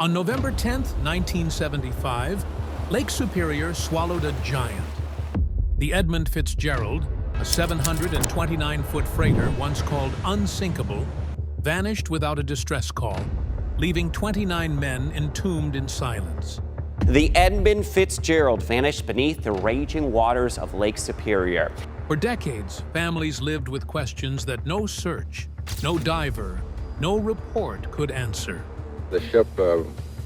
On November 10, 1975, Lake Superior swallowed a giant. The Edmund Fitzgerald, a 729-foot freighter once called unsinkable, vanished without a distress call, leaving 29 men entombed in silence. The Edmund Fitzgerald vanished beneath the raging waters of Lake Superior. For decades, families lived with questions that no search, no diver, no report could answer. The ship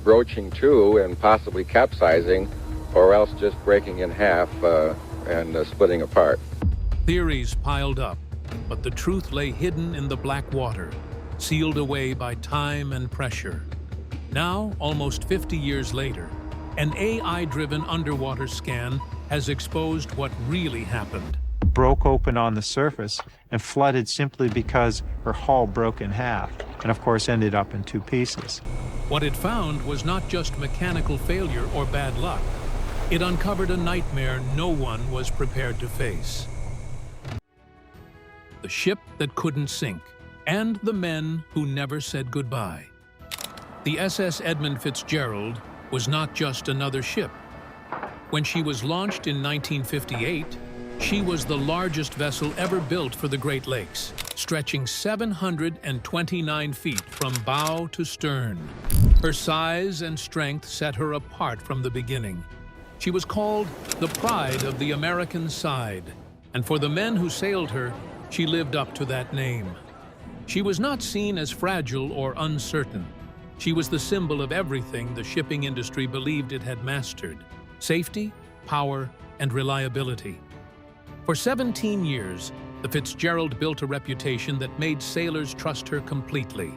broaching to and possibly capsizing, or else just breaking in half and splitting apart. Theories piled up, but the truth lay hidden in the black water, sealed away by time and pressure. Now, almost 50 years later, an AI-driven underwater scan has exposed what really happened. Broke open on the surface and flooded simply because her hull broke in half, and of course ended up in two pieces. What it found was not just mechanical failure or bad luck. It uncovered a nightmare no one was prepared to face. The ship that couldn't sink, and the men who never said goodbye. The SS Edmund Fitzgerald was not just another ship. When she was launched in 1958, she was the largest vessel ever built for the Great Lakes, stretching 729 feet from bow to stern. Her size and strength set her apart from the beginning. She was called the pride of the American side, and for the men who sailed her, she lived up to that name. She was not seen as fragile or uncertain. She was the symbol of everything the shipping industry believed it had mastered: safety, power, and reliability. For 17 years, the Fitzgerald built a reputation that made sailors trust her completely.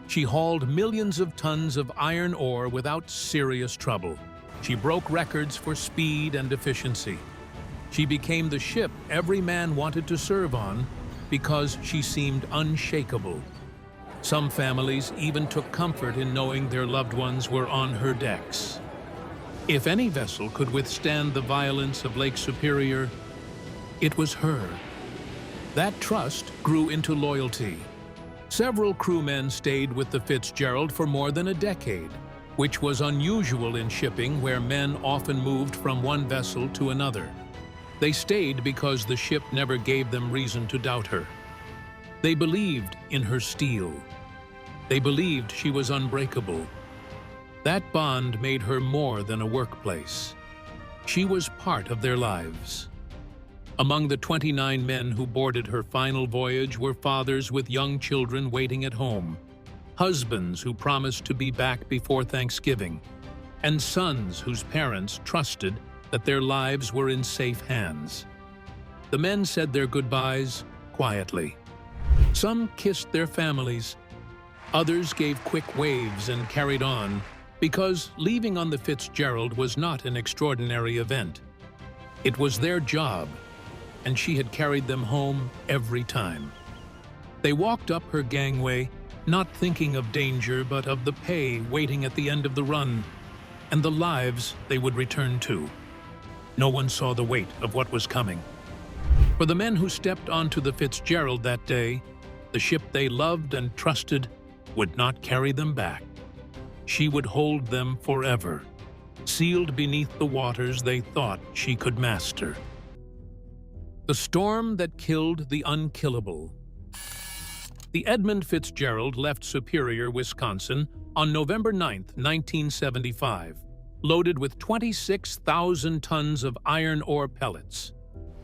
She hauled millions of tons of iron ore without serious trouble. She broke records for speed and efficiency. She became the ship every man wanted to serve on because she seemed unshakable. Some families even took comfort in knowing their loved ones were on her decks. If any vessel could withstand the violence of Lake Superior, it was her. That trust grew into loyalty. Several crewmen stayed with the Fitzgerald for more than a decade, which was unusual in shipping where men often moved from one vessel to another. They stayed because the ship never gave them reason to doubt her. They believed in her steel. They believed she was unbreakable. That bond made her more than a workplace. She was part of their lives. Among the 29 men who boarded her final voyage were fathers with young children waiting at home, husbands who promised to be back before Thanksgiving, and sons whose parents trusted that their lives were in safe hands. The men said their goodbyes quietly. Some kissed their families. Others gave quick waves and carried on, because leaving on the Fitzgerald was not an extraordinary event. It was their job, and she had carried them home every time. They walked up her gangway, not thinking of danger but of the pay waiting at the end of the run, and the lives they would return to. No one saw the weight of what was coming. For the men who stepped onto the Fitzgerald that day, the ship they loved and trusted would not carry them back. She would hold them forever, sealed beneath the waters they thought she could master. The storm that killed the unkillable. The Edmund Fitzgerald left Superior, Wisconsin on November 9, 1975, loaded with 26,000 tons of iron ore pellets.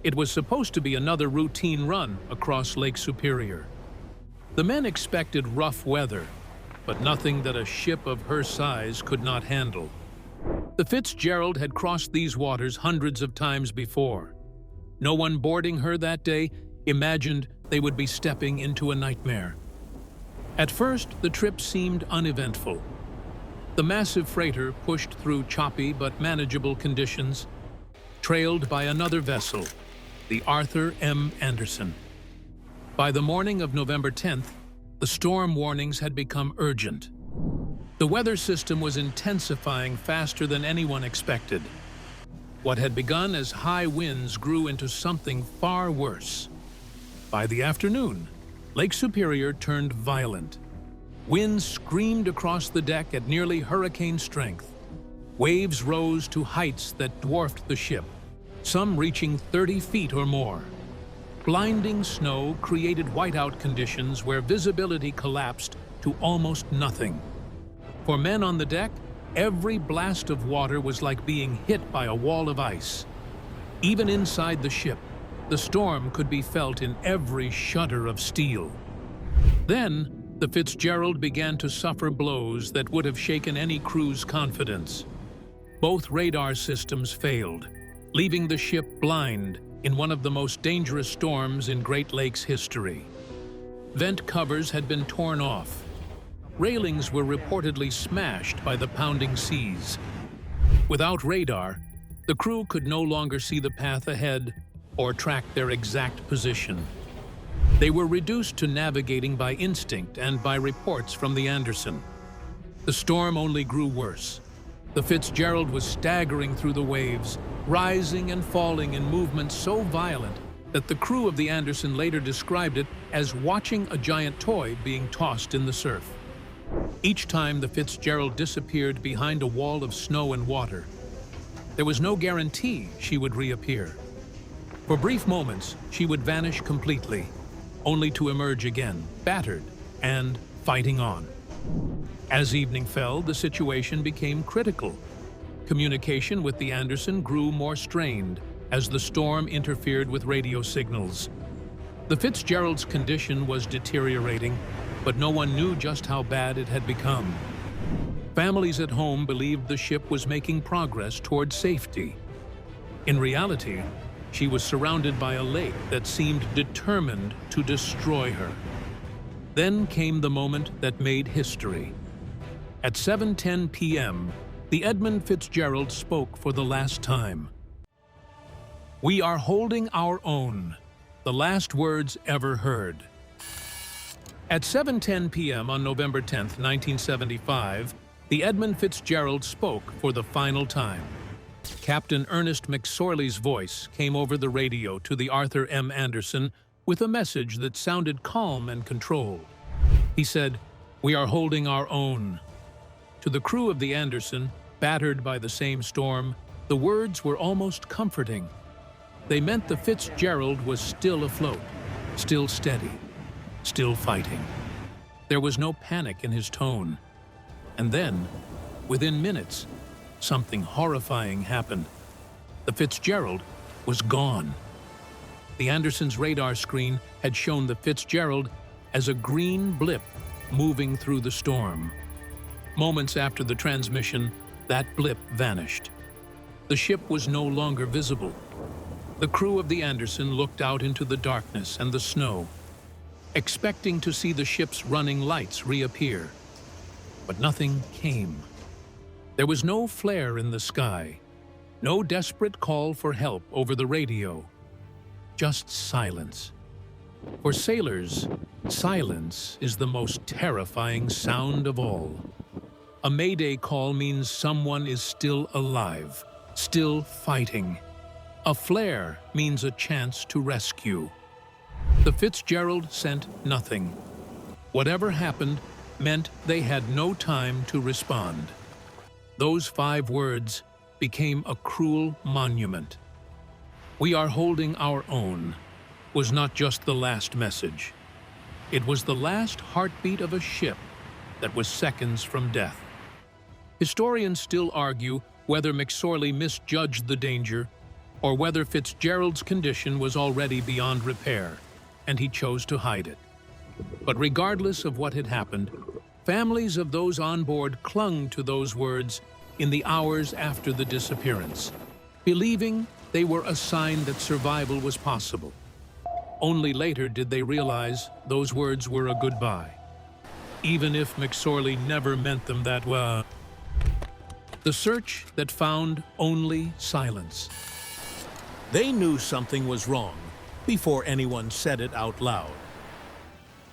It was supposed to be another routine run across Lake Superior. The men expected rough weather, but nothing that a ship of her size could not handle. The Fitzgerald had crossed these waters hundreds of times before. No one boarding her that day imagined they would be stepping into a nightmare. At first, the trip seemed uneventful. The massive freighter pushed through choppy but manageable conditions, trailed by another vessel, the Arthur M. Anderson. By the morning of November 10th, the storm warnings had become urgent. The weather system was intensifying faster than anyone expected. What had begun as high winds grew into something far worse. By the afternoon, Lake Superior turned violent. Winds screamed across the deck at nearly hurricane strength. Waves rose to heights that dwarfed the ship, some reaching 30 feet or more. Blinding snow created whiteout conditions where visibility collapsed to almost nothing. For men on the deck, every blast of water was like being hit by a wall of ice. Even inside the ship, the storm could be felt in every shudder of steel. Then, the Fitzgerald began to suffer blows that would have shaken any crew's confidence. Both radar systems failed, leaving the ship blind in one of the most dangerous storms in Great Lakes history. Vent covers had been torn off. Railings were reportedly smashed by the pounding seas. Without radar, the crew could no longer see the path ahead or track their exact position. They were reduced to navigating by instinct and by reports from the Anderson. The storm only grew worse. The Fitzgerald was staggering through the waves, rising and falling in movements so violent that the crew of the Anderson later described it as watching a giant toy being tossed in the surf. Each time the Fitzgerald disappeared behind a wall of snow and water, there was no guarantee she would reappear. For brief moments, she would vanish completely, only to emerge again, battered and fighting on. As evening fell, the situation became critical. Communication with the Anderson grew more strained as the storm interfered with radio signals. The Fitzgerald's condition was deteriorating, but no one knew just how bad it had become. Families at home believed the ship was making progress toward safety. In reality, she was surrounded by a lake that seemed determined to destroy her. Then came the moment that made history. At 7:10 p.m., the Edmund Fitzgerald spoke for the last time. "We are holding our own," the last words ever heard. At 7:10 p.m. on November 10, 1975, the Edmund Fitzgerald spoke for the final time. Captain Ernest McSorley's voice came over the radio to the Arthur M. Anderson with a message that sounded calm and controlled. He said, "We are holding our own." To the crew of the Anderson, battered by the same storm, the words were almost comforting. They meant the Fitzgerald was still afloat, still steady, still fighting. There was no panic in his tone. And then, within minutes, something horrifying happened. The Fitzgerald was gone. The Anderson's radar screen had shown the Fitzgerald as a green blip moving through the storm. Moments after the transmission, that blip vanished. The ship was no longer visible. The crew of the Anderson looked out into the darkness and the snow, expecting to see the ship's running lights reappear. But nothing came. There was no flare in the sky, no desperate call for help over the radio, just silence. For sailors, silence is the most terrifying sound of all. A mayday call means someone is still alive, still fighting. A flare means a chance to rescue. The Fitzgerald sent nothing. Whatever happened meant they had no time to respond. Those 5 words became a cruel monument. "We are holding our own" was not just the last message. It was the last heartbeat of a ship that was seconds from death. Historians still argue whether McSorley misjudged the danger or whether Fitzgerald's condition was already beyond repair, and he chose to hide it. But regardless of what had happened, families of those on board clung to those words in the hours after the disappearance, believing they were a sign that survival was possible. Only later did they realize those words were a goodbye, even if McSorley never meant them that way. The search that found only silence. They knew something was wrong before anyone said it out loud.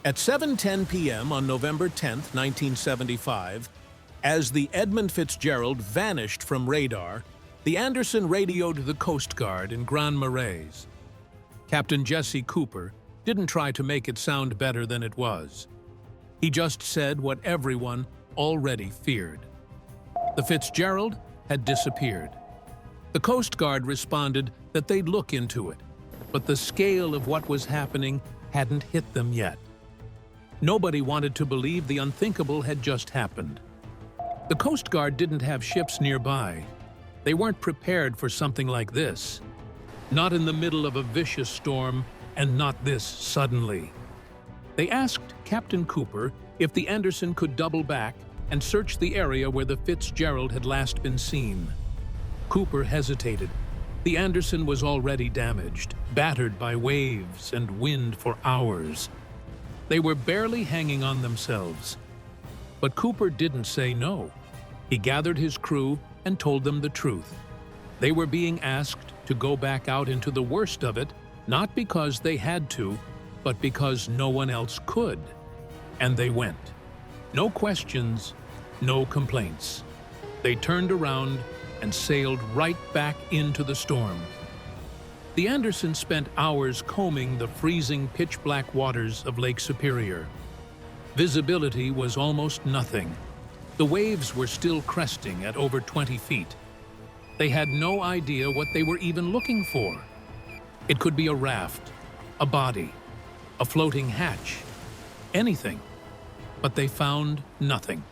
At 7:10 p.m. on November 10, 1975, as the Edmund Fitzgerald vanished from radar, the Anderson radioed the Coast Guard in Grand Marais. Captain Jesse Cooper didn't try to make it sound better than it was. He just said what everyone already feared. The Fitzgerald had disappeared. The Coast Guard responded that they'd look into it, but the scale of what was happening hadn't hit them yet. Nobody wanted to believe the unthinkable had just happened. The Coast Guard didn't have ships nearby. They weren't prepared for something like this. Not in the middle of a vicious storm, and not this suddenly. They asked Captain Cooper if the Anderson could double back and search the area where the Fitzgerald had last been seen. Cooper hesitated. The Anderson was already damaged, battered by waves and wind for hours. They were barely hanging on themselves. But Cooper didn't say no. He gathered his crew and told them the truth. They were being asked to go back out into the worst of it, not because they had to, but because no one else could. And they went. No questions, no complaints. They turned around and sailed right back into the storm. The Anderson spent hours combing the freezing pitch-black waters of Lake Superior. Visibility was almost nothing. The waves were still cresting at over 20 feet. They had no idea what they were even looking for. It could be a raft, a body, a floating hatch, anything. But they found nothing.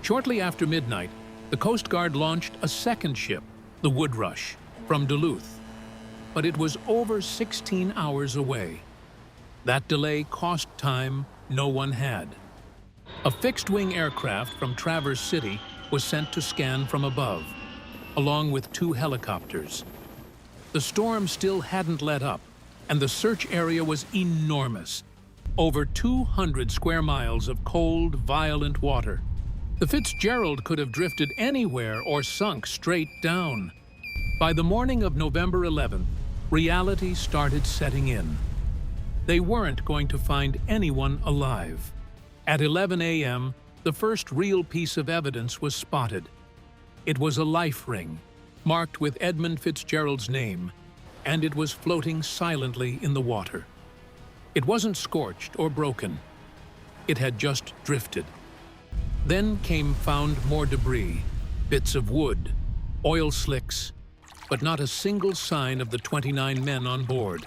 Shortly after midnight, the Coast Guard launched a second ship, the Wood Rush, from Duluth. But it was over 16 hours away. That delay cost time no one had. A fixed-wing aircraft from Traverse City was sent to scan from above, along with 2 helicopters. The storm still hadn't let up, and the search area was enormous. Over 200 square miles of cold, violent water. The Fitzgerald could have drifted anywhere or sunk straight down. By the morning of November 11th, reality started setting in. They weren't going to find anyone alive. At 11 a.m., the first real piece of evidence was spotted. It was a life ring, marked with Edmund Fitzgerald's name, and it was floating silently in the water. It wasn't scorched or broken. It had just drifted. Then came found more debris, bits of wood, oil slicks, but not a single sign of the 29 men on board.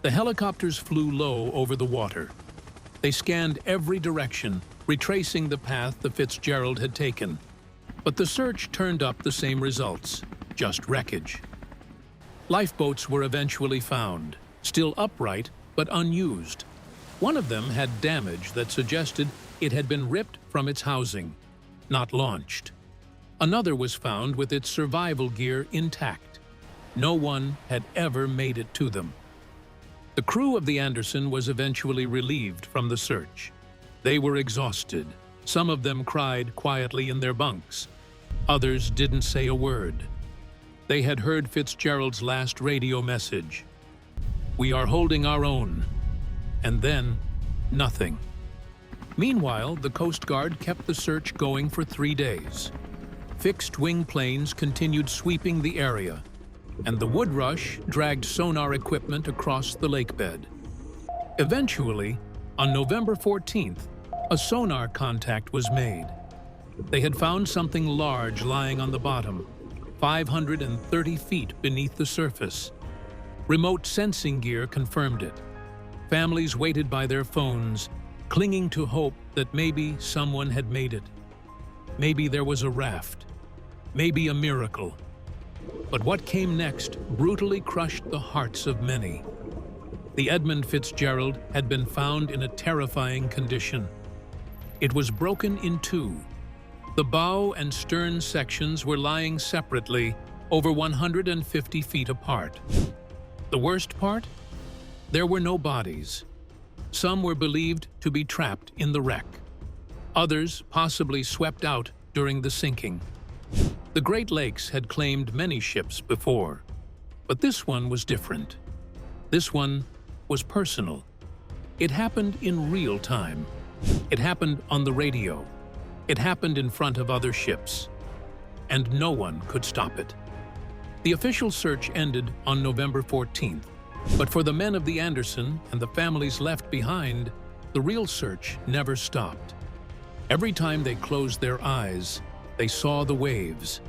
The helicopters flew low over the water. They scanned every direction, retracing the path the Fitzgerald had taken. But the search turned up the same results, just wreckage. Lifeboats were eventually found, still upright but unused. One of them had damage that suggested it had been ripped from its housing, not launched. Another was found with its survival gear intact. No one had ever made it to them. The crew of the Anderson was eventually relieved from the search. They were exhausted. Some of them cried quietly in their bunks. Others didn't say a word. They had heard Fitzgerald's last radio message. "We are holding our own." And then, nothing. Meanwhile, the Coast Guard kept the search going for 3 days. Fixed-wing planes continued sweeping the area, and the Wood Rush dragged sonar equipment across the lakebed. Eventually, on November 14th, a sonar contact was made. They had found something large lying on the bottom, 530 feet beneath the surface. Remote sensing gear confirmed it. Families waited by their phones, clinging to hope that maybe someone had made it. Maybe there was a raft. Maybe a miracle. But what came next brutally crushed the hearts of many. The Edmund Fitzgerald had been found in a terrifying condition. It was broken in 2. The bow and stern sections were lying separately, over 150 feet apart. The worst part? There were no bodies. Some were believed to be trapped in the wreck. Others possibly swept out during the sinking. The Great Lakes had claimed many ships before, but this one was different. This one was personal. It happened in real time. It happened on the radio. It happened in front of other ships. And no one could stop it. The official search ended on November 14th, but for the men of the Anderson and the families left behind, the real search never stopped. Every time they closed their eyes, they saw the waves,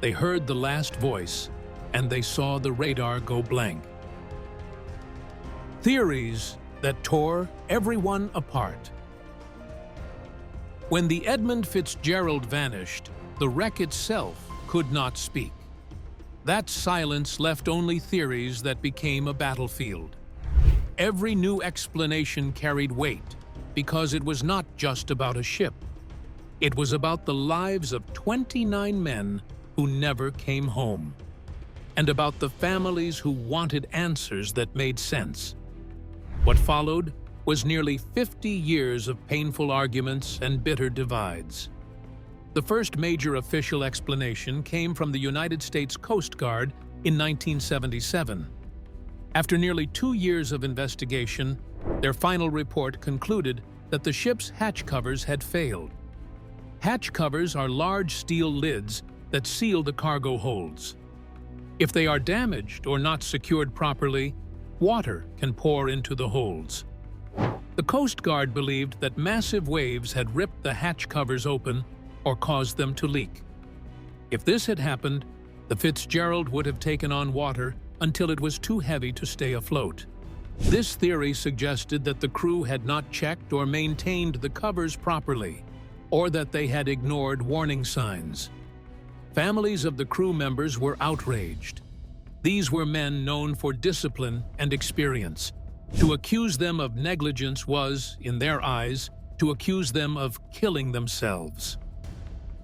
they heard the last voice, and they saw the radar go blank. Theories that tore everyone apart. When the Edmund Fitzgerald vanished, the wreck itself could not speak. That silence left only theories that became a battlefield. Every new explanation carried weight because it was not just about a ship. It was about the lives of 29 men who never came home, and about the families who wanted answers that made sense. What followed was nearly 50 years of painful arguments and bitter divides. The first major official explanation came from the United States Coast Guard in 1977. After nearly 2 years of investigation, their final report concluded that the ship's hatch covers had failed. Hatch covers are large steel lids that seal the cargo holds. If they are damaged or not secured properly, water can pour into the holds. The Coast Guard believed that massive waves had ripped the hatch covers open or caused them to leak. If this had happened, the Fitzgerald would have taken on water until it was too heavy to stay afloat. This theory suggested that the crew had not checked or maintained the covers properly, or that they had ignored warning signs. Families of the crew members were outraged. These were men known for discipline and experience. To accuse them of negligence was, in their eyes, to accuse them of killing themselves.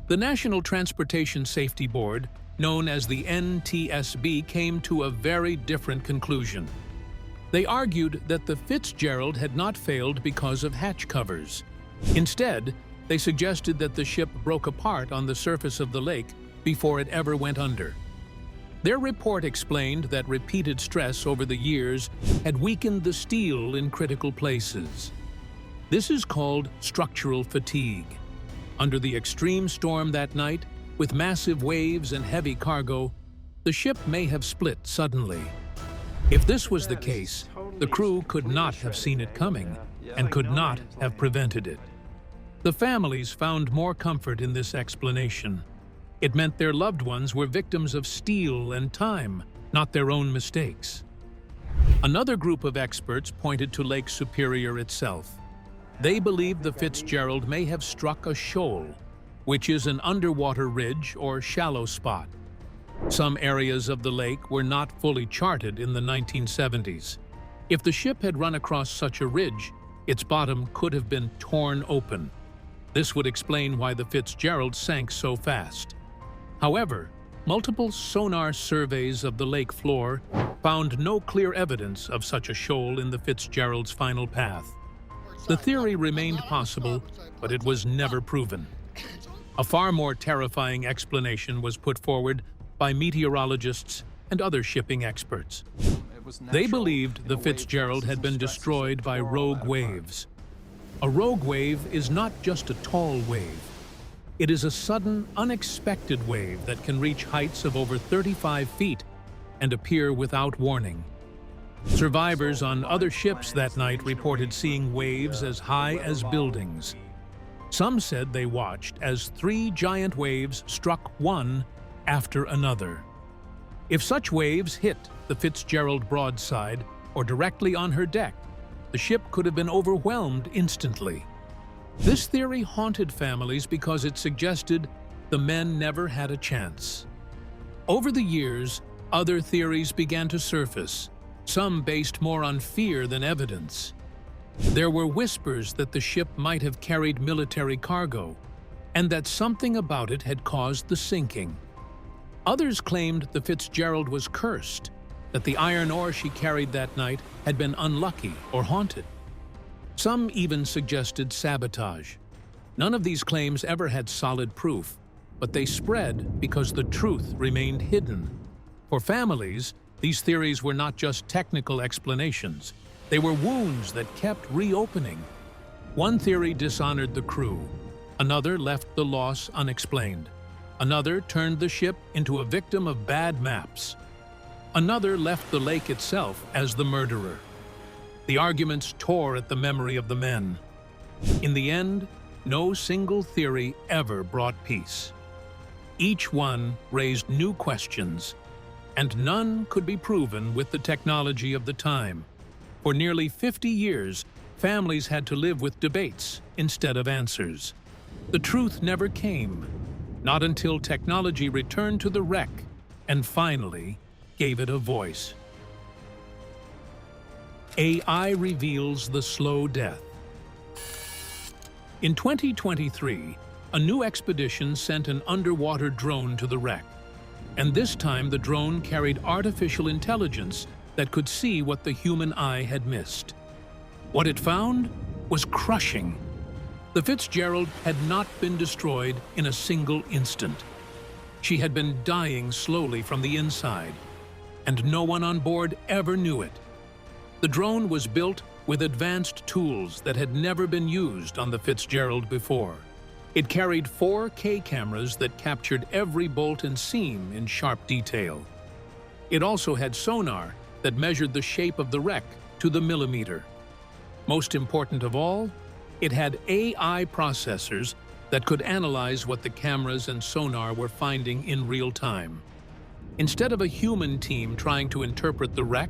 The National Transportation Safety Board, known as the NTSB, came to a very different conclusion. They argued that the Fitzgerald had not failed because of hatch covers. Instead, they suggested that the ship broke apart on the surface of the lake before it ever went under. Their report explained that repeated stress over the years had weakened the steel in critical places. This is called structural fatigue. Under the extreme storm that night, with massive waves and heavy cargo, the ship may have split suddenly. If this was the case, the crew could not have seen it coming and could not have prevented it. The families found more comfort in this explanation. It meant their loved ones were victims of steel and time, not their own mistakes. Another group of experts pointed to Lake Superior itself. They believed the Fitzgerald may have struck a shoal, which is an underwater ridge or shallow spot. Some areas of the lake were not fully charted in the 1970s. If the ship had run across such a ridge, its bottom could have been torn open. This would explain why the Fitzgerald sank so fast. However, multiple sonar surveys of the lake floor found no clear evidence of such a shoal in the Fitzgerald's final path. The theory remained possible, but it was never proven. A far more terrifying explanation was put forward by meteorologists and other shipping experts. They believed the Fitzgerald had been destroyed by rogue waves. A rogue wave is not just a tall wave. It is a sudden, unexpected wave that can reach heights of over 35 feet and appear without warning. Survivors on other ships that night reported seeing waves as high as buildings. Some said they watched as 3 giant waves struck one after another. If such waves hit the Fitzgerald broadside or directly on her deck, the ship could have been overwhelmed instantly. This theory haunted families because it suggested the men never had a chance. Over the years, other theories began to surface, some based more on fear than evidence. There were whispers that the ship might have carried military cargo, and that something about it had caused the sinking. Others claimed the Fitzgerald was cursed, that the iron ore she carried that night had been unlucky or haunted. Some even suggested sabotage. None of these claims ever had solid proof, but they spread because the truth remained hidden. For families, these theories were not just technical explanations. They were wounds that kept reopening. One theory dishonored the crew. Another left the loss unexplained. Another turned the ship into a victim of bad maps. Another left the lake itself as the murderer. The arguments tore at the memory of the men. In the end, no single theory ever brought peace. Each one raised new questions, and none could be proven with the technology of the time. For nearly 50 years, families had to live with debates instead of answers. The truth never came, not until technology returned to the wreck and finally gave it a voice. AI reveals the slow death. In 2023, a new expedition sent an underwater drone to the wreck. And this time the drone carried artificial intelligence that could see what the human eye had missed. What it found was crushing. The Fitzgerald had not been destroyed in a single instant. She had been dying slowly from the inside, and no one on board ever knew it. The drone was built with advanced tools that had never been used on the Fitzgerald before. It carried 4K cameras that captured every bolt and seam in sharp detail. It also had sonar that measured the shape of the wreck to the millimeter. Most important of all, it had AI processors that could analyze what the cameras and sonar were finding in real time. Instead of a human team trying to interpret the wreck,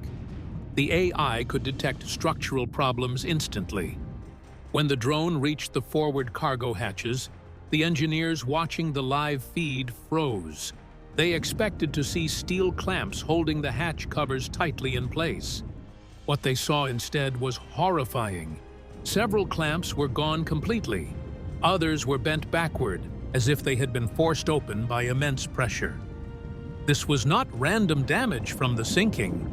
the AI could detect structural problems instantly. When the drone reached the forward cargo hatches, the engineers watching the live feed froze. They expected to see steel clamps holding the hatch covers tightly in place. What they saw instead was horrifying. Several clamps were gone completely. Others were bent backward, as if they had been forced open by immense pressure. This was not random damage from the sinking.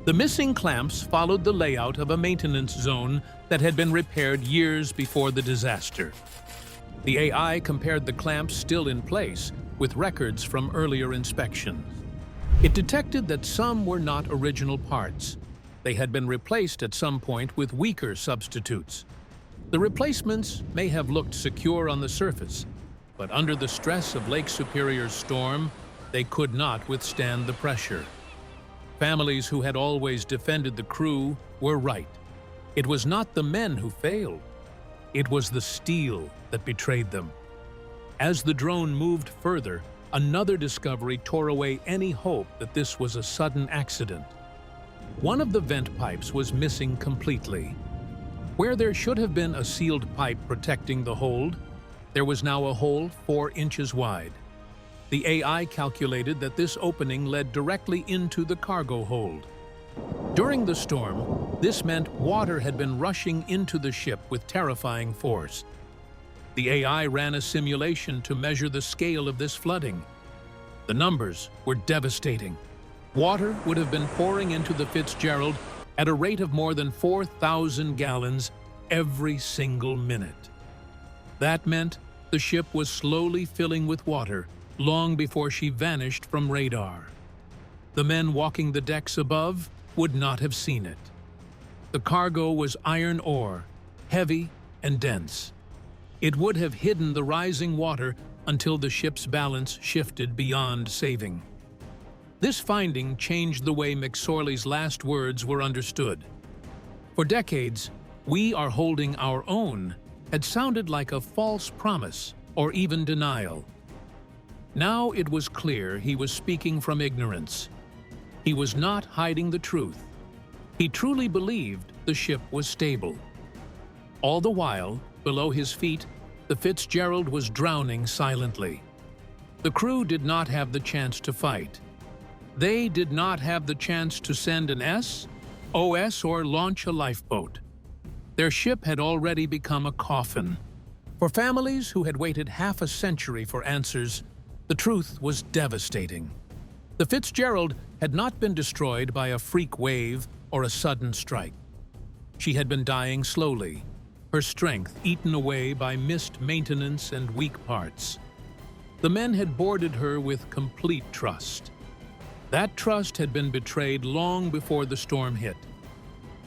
The missing clamps followed the layout of a maintenance zone that had been repaired years before the disaster. The AI compared the clamps still in place with records from earlier inspections. It detected that some were not original parts. They had been replaced at some point with weaker substitutes. The replacements may have looked secure on the surface, but under the stress of Lake Superior's storm, they could not withstand the pressure. Families who had always defended the crew were right. It was not the men who failed. It was the steel that betrayed them. As the drone moved further, another discovery tore away any hope that this was a sudden accident. One of the vent pipes was missing completely. Where there should have been a sealed pipe protecting the hold, there was now a hole 4 inches wide. The AI calculated that this opening led directly into the cargo hold. During the storm, this meant water had been rushing into the ship with terrifying force. The AI ran a simulation to measure the scale of this flooding. The numbers were devastating. Water would have been pouring into the Fitzgerald at a rate of more than 4,000 gallons every single minute. That meant the ship was slowly filling with water long before she vanished from radar. The men walking the decks above would not have seen it. The cargo was iron ore, heavy and dense. It would have hidden the rising water until the ship's balance shifted beyond saving. This finding changed the way McSorley's last words were understood. For decades, "We are holding our own" had sounded like a false promise or even denial. Now it was clear he was speaking from ignorance. He was not hiding the truth. He truly believed the ship was stable. All the while, below his feet, the Fitzgerald was drowning silently. The crew did not have the chance to fight. They did not have the chance to send an SOS or launch a lifeboat. Their ship had already become a coffin. For families who had waited half a century for answers, the truth was devastating. The Fitzgerald had not been destroyed by a freak wave or a sudden strike. She had been dying slowly, her strength eaten away by missed maintenance and weak parts. The men had boarded her with complete trust. That trust had been betrayed long before the storm hit.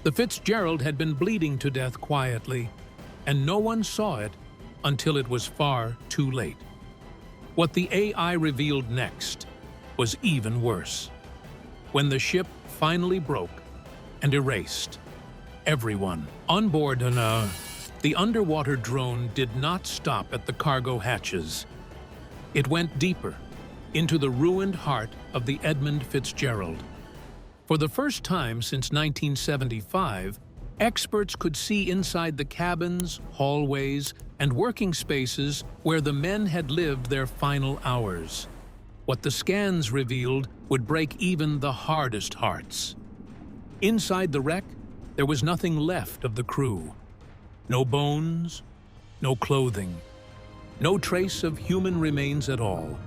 The Fitzgerald had been bleeding to death quietly, and no one saw it until it was far too late. What the AI revealed next was even worse. When the ship finally broke and erased, everyone. On board the underwater drone did not stop at the cargo hatches. It went deeper, into the ruined heart of the Edmund Fitzgerald. For the first time since 1975, experts could see inside the cabins, hallways, and working spaces where the men had lived their final hours. What the scans revealed would break even the hardest hearts. Inside the wreck, there was nothing left of the crew. No bones, no clothing, no trace of human remains at all.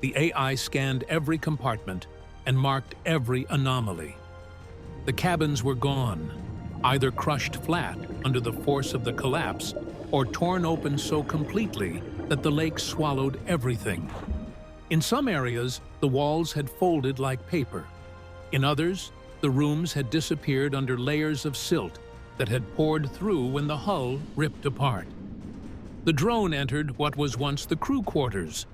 The AI scanned every compartment and marked every anomaly. The cabins were gone, either crushed flat under the force of the collapse or torn open so completely that the lake swallowed everything. In some areas, the walls had folded like paper. In others, the rooms had disappeared under layers of silt that had poured through when the hull ripped apart. The drone entered what was once the crew quarters.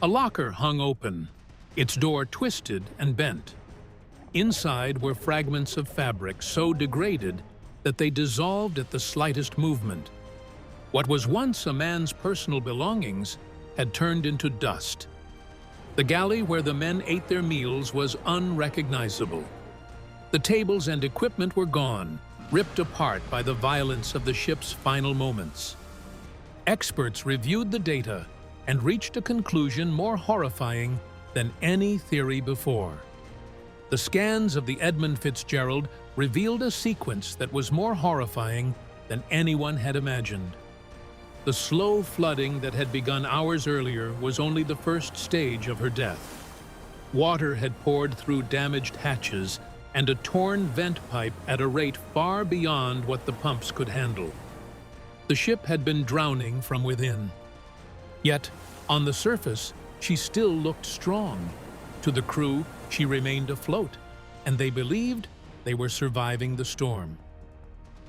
A locker hung open, its door twisted and bent. Inside were fragments of fabric so degraded that they dissolved at the slightest movement. What was once a man's personal belongings had turned into dust. The galley where the men ate their meals was unrecognizable. The tables and equipment were gone, ripped apart by the violence of the ship's final moments. Experts reviewed the data and reached a conclusion more horrifying than any theory before. The scans of the Edmund Fitzgerald revealed a sequence that was more horrifying than anyone had imagined. The slow flooding that had begun hours earlier was only the first stage of her death. Water had poured through damaged hatches and a torn vent pipe at a rate far beyond what the pumps could handle. The ship had been drowning from within. Yet, on the surface, she still looked strong. To the crew, she remained afloat, and they believed they were surviving the storm.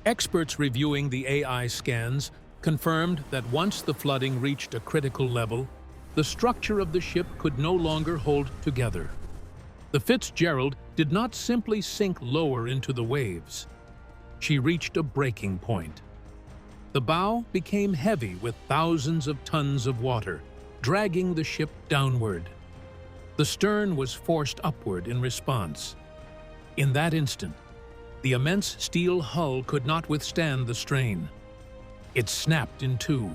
Experts reviewing the AI scans confirmed that once the flooding reached a critical level, the structure of the ship could no longer hold together. The Fitzgerald did not simply sink lower into the waves. She reached a breaking point. The bow became heavy with thousands of tons of water, dragging the ship downward. The stern was forced upward in response. In that instant, the immense steel hull could not withstand the strain. It snapped in two.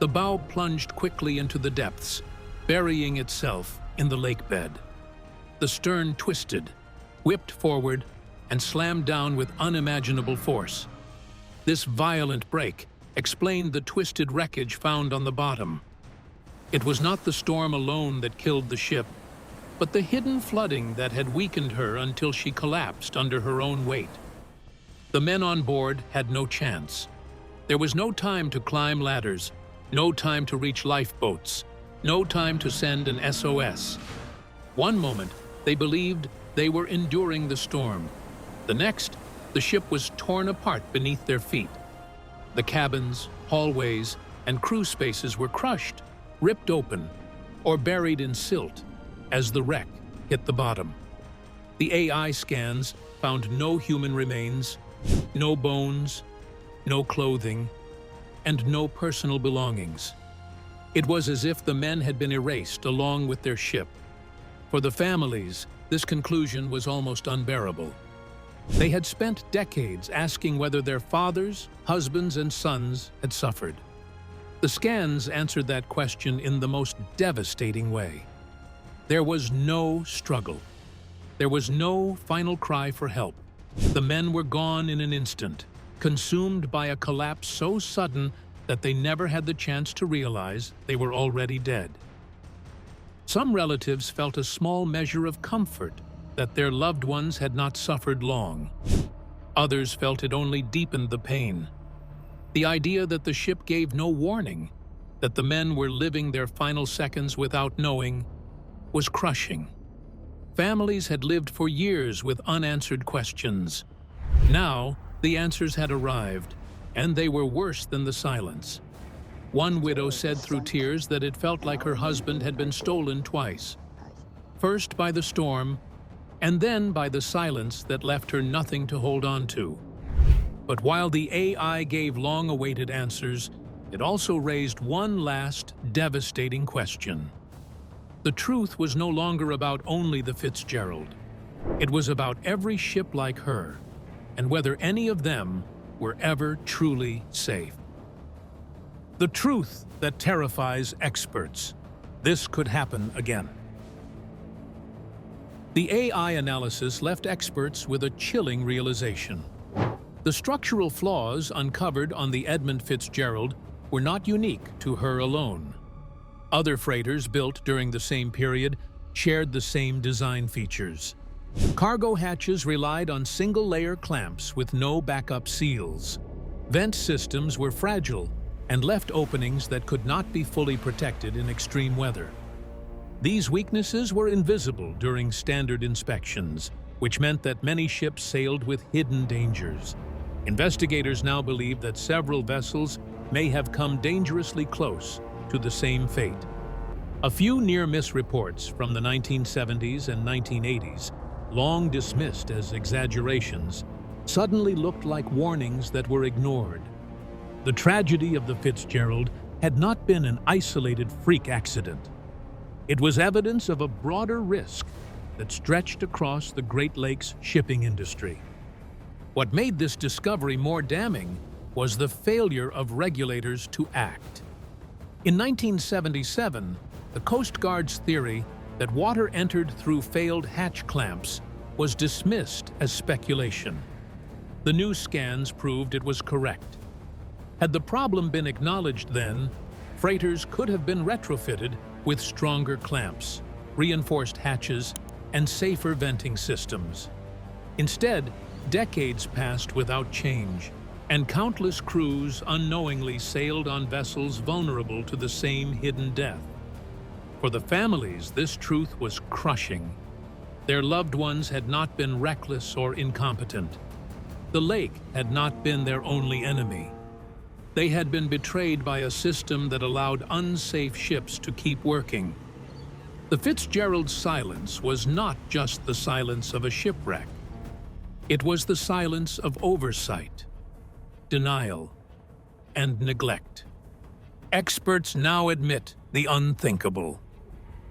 The bow plunged quickly into the depths, burying itself in the lake bed. The stern twisted, whipped forward, and slammed down with unimaginable force. This violent break explained the twisted wreckage found on the bottom. It was not the storm alone that killed the ship, but the hidden flooding that had weakened her until she collapsed under her own weight. The men on board had no chance. There was no time to climb ladders, no time to reach lifeboats, no time to send an SOS. One moment, they believed they were enduring the storm. The next, the ship was torn apart beneath their feet. The cabins, hallways, and crew spaces were crushed, ripped open, or buried in silt as the wreck hit the bottom. The AI scans found no human remains, no bones, no clothing, and no personal belongings. It was as if the men had been erased along with their ship. For the families, this conclusion was almost unbearable. They had spent decades asking whether their fathers, husbands, and sons had suffered. The scans answered that question in the most devastating way. There was no struggle. There was no final cry for help. The men were gone in an instant, consumed by a collapse so sudden that they never had the chance to realize they were already dead. Some relatives felt a small measure of comfort that their loved ones had not suffered long. Others felt it only deepened the pain. The idea that the ship gave no warning, that the men were living their final seconds without knowing, was crushing. Families had lived for years with unanswered questions. Now, the answers had arrived, and they were worse than the silence. One widow said through tears that it felt like her husband had been stolen twice. First by the storm, and then by the silence that left her nothing to hold on to. But while the AI gave long-awaited answers, it also raised one last devastating question. The truth was no longer about only the Fitzgerald. It was about every ship like her, and whether any of them were ever truly safe. The truth that terrifies experts. This could happen again. The AI analysis left experts with a chilling realization. The structural flaws uncovered on the Edmund Fitzgerald were not unique to her alone. Other freighters built during the same period shared the same design features. Cargo hatches relied on single-layer clamps with no backup seals. Vent systems were fragile and left openings that could not be fully protected in extreme weather. These weaknesses were invisible during standard inspections, which meant that many ships sailed with hidden dangers. Investigators now believe that several vessels may have come dangerously close to the same fate. A few near-miss reports from the 1970s and 1980s, long dismissed as exaggerations, suddenly looked like warnings that were ignored. The tragedy of the Fitzgerald had not been an isolated freak accident. It was evidence of a broader risk that stretched across the Great Lakes shipping industry. What made this discovery more damning was the failure of regulators to act. In 1977, the Coast Guard's theory that water entered through failed hatch clamps was dismissed as speculation. The new scans proved it was correct. Had the problem been acknowledged then, freighters could have been retrofitted with stronger clamps, reinforced hatches, and safer venting systems. Instead, decades passed without change, and countless crews unknowingly sailed on vessels vulnerable to the same hidden death. For the families, this truth was crushing. Their loved ones had not been reckless or incompetent. The lake had not been their only enemy. They had been betrayed by a system that allowed unsafe ships to keep working. The Fitzgerald's silence was not just the silence of a shipwreck. It was the silence of oversight, denial, and neglect. Experts now admit the unthinkable.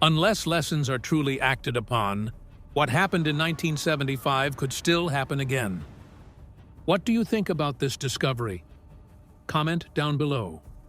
Unless lessons are truly acted upon, what happened in 1975 could still happen again. What do you think about this discovery? Comment down below.